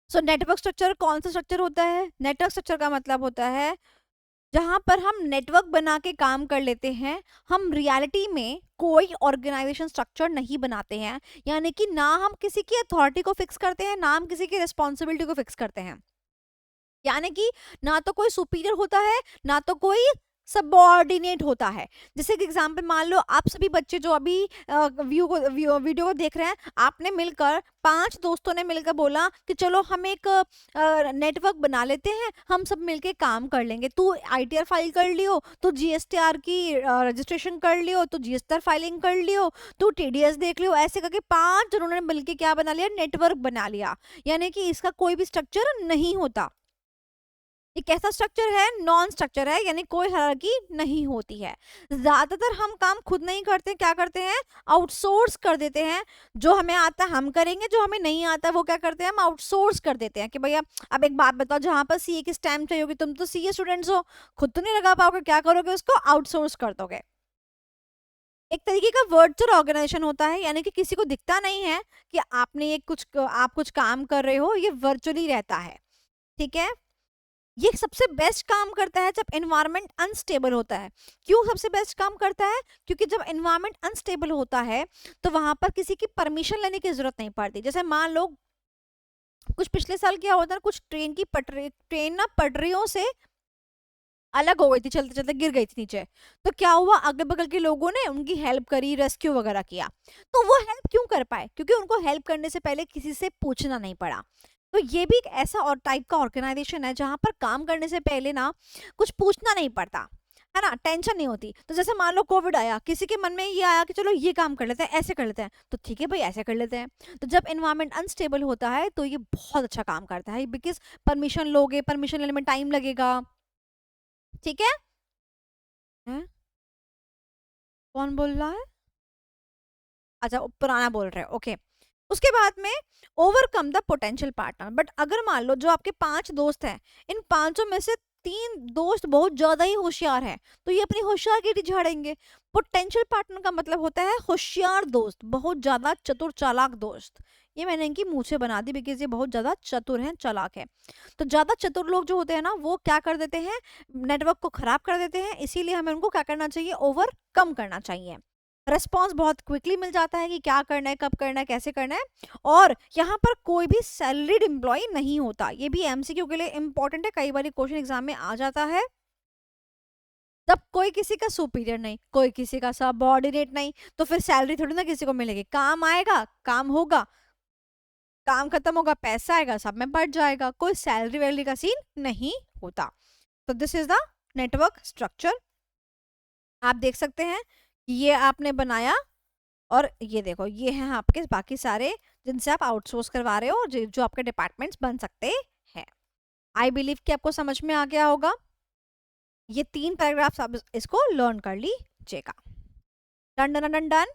So network structure कौन सा structure होता है? नेटवर्क स्ट्रक्चर का मतलब होता है जहां पर हम नेटवर्क बना के काम कर लेते हैं, हम रियलिटी में कोई ऑर्गेनाइजेशन स्ट्रक्चर नहीं बनाते हैं। यानी कि ना हम किसी की अथॉरिटी को फिक्स करते हैं, ना हम किसी की रिस्पॉन्सिबिलिटी को फिक्स करते हैं। यानी कि ना तो कोई सुपीरियर होता है, ना तो कोई सबऑर्डिनेट होता है। जैसे कि एग्जांपल मान लो, आप सभी बच्चे जो अभी वीडियो को देख रहे हैं, आपने मिलकर 5 दोस्तों ने मिलकर बोला कि चलो हम एक नेटवर्क बना लेते हैं, हम सब मिलके काम कर लेंगे। तू आईटीआर फाइल कर लियो, तो जीएसटीआर की रजिस्ट्रेशन कर लियो, तो जीएसटीआर फाइलिंग कर लियो, तो टीडीएस देख लियो। ऐसे करके 5 जनों ने मिलके क्या बना लिया? नेटवर्क बना लिया। यानी कि इसका कोई भी स्ट्रक्चर नहीं होता। ये कैसा स्ट्रक्चर है? नॉन स्ट्रक्चर है, यानी कोई हायरार्की नहीं होती है। ज्यादातर हम काम खुद नहीं करते, क्या करते हैं? आउटसोर्स कर देते हैं। जो हमें आता हम करेंगे, जो हमें नहीं आता वो क्या करते हैं? हम आउटसोर्स कर देते हैं कि भैया अब एक बात बताओ, जहां पर सीए की स्टैम्प चाहिए होगी, तुम तो सीए स्टूडेंट्स हो, खुद तो नहीं लगा पाओगे, क्या करोगे? उसको आउटसोर्स कर दोगे। एक तरीके का वर्चुअल ऑर्गेनाइजेशन होता है, यानी कि किसी को दिखता नहीं है कि आप कुछ काम कर रहे हो, ये वर्चुअली रहता है। ठीक है। ये सबसे बेस्ट काम करता है जब एनवायरनमेंट अनस्टेबल होता है। क्यों सबसे बेस्ट काम करता है? क्योंकि जब एनवायरनमेंट अनस्टेबल होता है तो वहां पर किसी की परमिशन लेने की जरूरत नहीं पड़ती। जैसे मान लो कुछ पिछले साल क्या होता है, कुछ ट्रेन ना पटरियों से अलग हो गई थी, चलते चलते गिर गई थी नीचे। तो क्या हुआ? अगल बगल के लोगों ने उनकी हेल्प करी, रेस्क्यू वगैरह किया। तो वो हेल्प क्यों कर पाए? क्योंकि उनको हेल्प करने से पहले किसी से पूछना नहीं पड़ा। तो ये भी एक ऐसा और टाइप का ऑर्गेनाइजेशन है जहां पर काम करने से पहले ना कुछ पूछना नहीं पड़ता, है ना, टेंशन नहीं होती। तो जैसे मान लो कोविड आया, किसी के मन में ये आया कि चलो ये काम कर लेते हैं, ऐसे कर लेते हैं, तो ठीक है भाई, ऐसे कर लेते हैं। तो जब एनवायरनमेंट अनस्टेबल होता है तो ये बहुत अच्छा काम करता है, बिकॉज परमिशन लोगे, परमिशन लेने में टाइम लगेगा। ठीक है। हैं? कौन बोल रहा है? अच्छा, पुराना बोल रहे हो, ओके। उसके बाद में overcome the potential partner. But अगर मान लो जो आपके 5 दोस्त हैं, इन पांचों में से 3 दोस्त बहुत ज्यादा ही होशियार है, तो ये अपनी होशियारगिरी झाड़ेंगे। पोटेंशियल पार्टनर का मतलब होता है होशियार दोस्त, बहुत ज्यादा चतुर चालाक दोस्त। ये मैंने इनकी मुंह से बना दी बिकॉज ये बहुत ज्यादा चतुर हैं, चालाक है। तो ज्यादा चतुर लोग जो होते हैं ना, वो क्या कर देते हैं? नेटवर्क को खराब कर देते हैं। इसीलिए हमें उनको क्या करना चाहिए? ओवरकम करना चाहिए। रिस्पॉन्स बहुत क्विकली मिल जाता है कि क्या करना है, कब करना है, कैसे करना है। और यहाँ पर कोई भी सैलरीड एम्प्लॉय नहीं होता। ये भी एमसीक्यू के लिए इंपॉर्टेंट है, कई बार क्वेश्चन एग्जाम में आ जाता है। तब कोई किसी का सुपीरियर नहीं, कोई किसी का सबऑर्डिनेट नहीं, तो फिर सैलरी थोड़ी ना किसी को मिलेगी। काम आएगा, काम होगा, काम खत्म होगा, पैसा आएगा, सब में बढ़ जाएगा, कोई सैलरी वैलरी का सीन नहीं होता। तो this is the network structure. आप देख सकते हैं कि ये आपने बनाया, और ये देखो, ये हैं आपके बाकी सारे जिनसे आप आउटसोर्स करवा रहे हो, जो आपके डिपार्टमेंट्स बन सकते हैं। आई बिलीव कि आपको समझ में आ गया होगा। ये 3 पैराग्राफ्स आप इसको लर्न कर लीजिएगा। Done done done done.